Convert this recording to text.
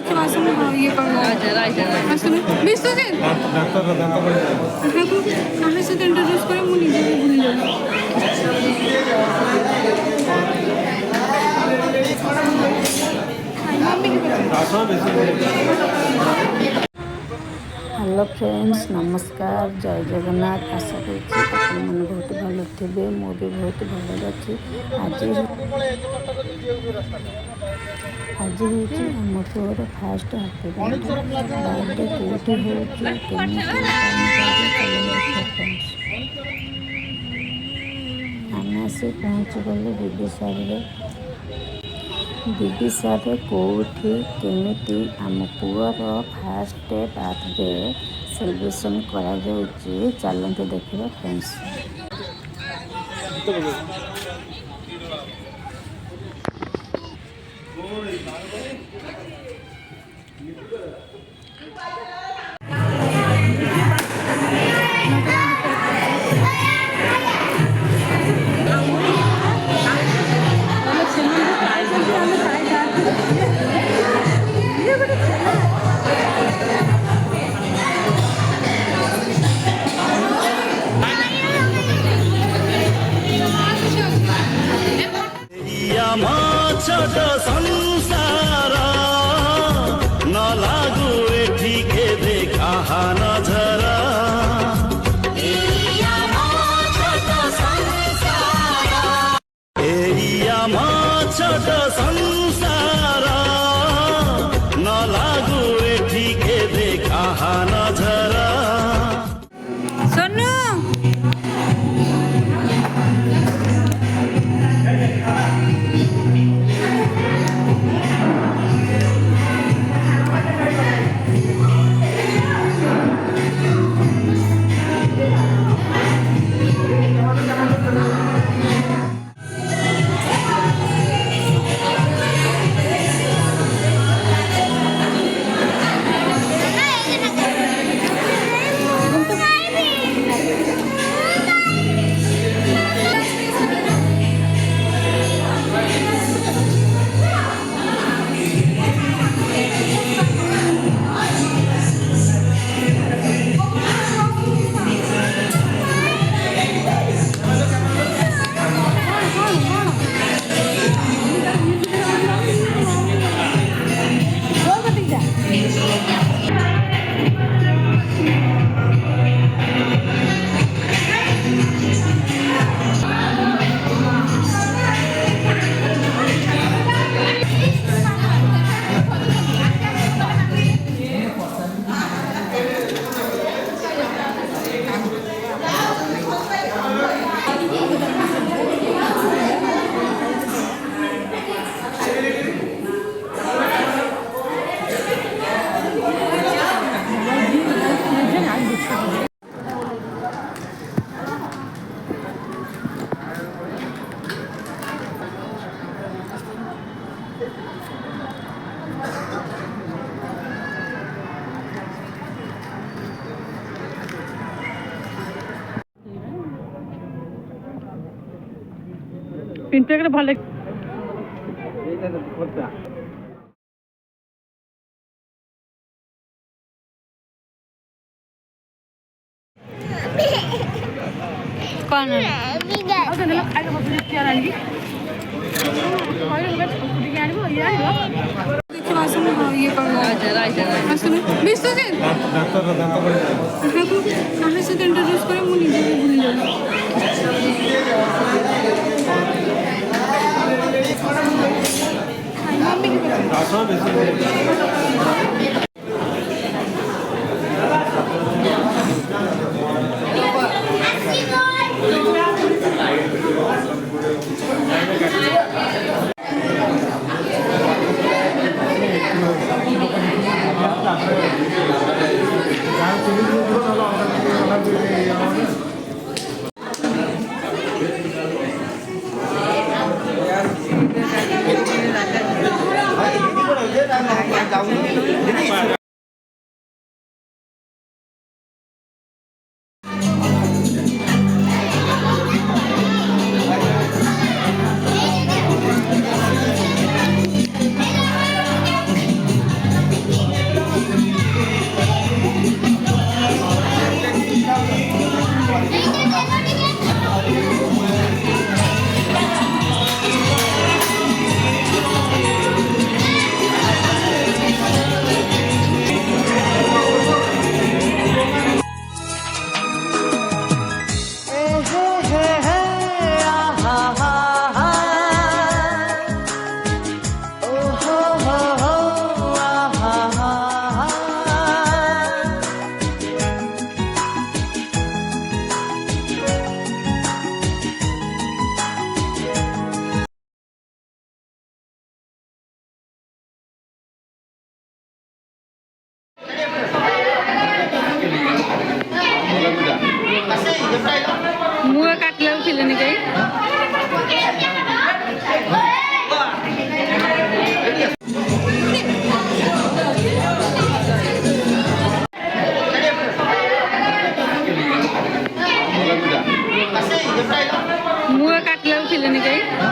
ये বিশ্বজিৎ কাহার সাথে ইন্ট্রোডিউস করে মু নিজেকে ভুলে যাব। हेलो फ्रेंड्स नमस्कार जय जगन्नाथ। आशा करछि आपण मन बहुत भलो थिबे। मो भी बहुत भलो अछि। आज होछि हम पुअर फास्ट हैप्पी बर्थडे कोठी होछि केମିତି ଆମେ ଆସି ପହଞ୍ଚିଗଲୁ ବିବିସାରେ କେଉଁଠି କେମିତି ଆମ ପୁଅର ଫାଷ୍ଟ ବାର୍ଥଡେ ସେଲିବ୍ରେସନ୍ କରାଯାଉଛି ଚାଲନ୍ତୁ ଦେଖିବା ଫ୍ରେଣ୍ଡସ୍। ছোট সংসার ন লাগু এঠিকে দেখা নজর এই আমার ছোট সংসার ন লাগু এঠিকে দেখা নজর। সোনু পিনটা করে ভালো कौन है বিশ্বজিৎ কাহার সাথে ইন্ট্রোডিউস করে মু নিজেকে ভুলে যাব। ମୁଁ କାଟିଲାକୁ ଥିଲେନି କେହି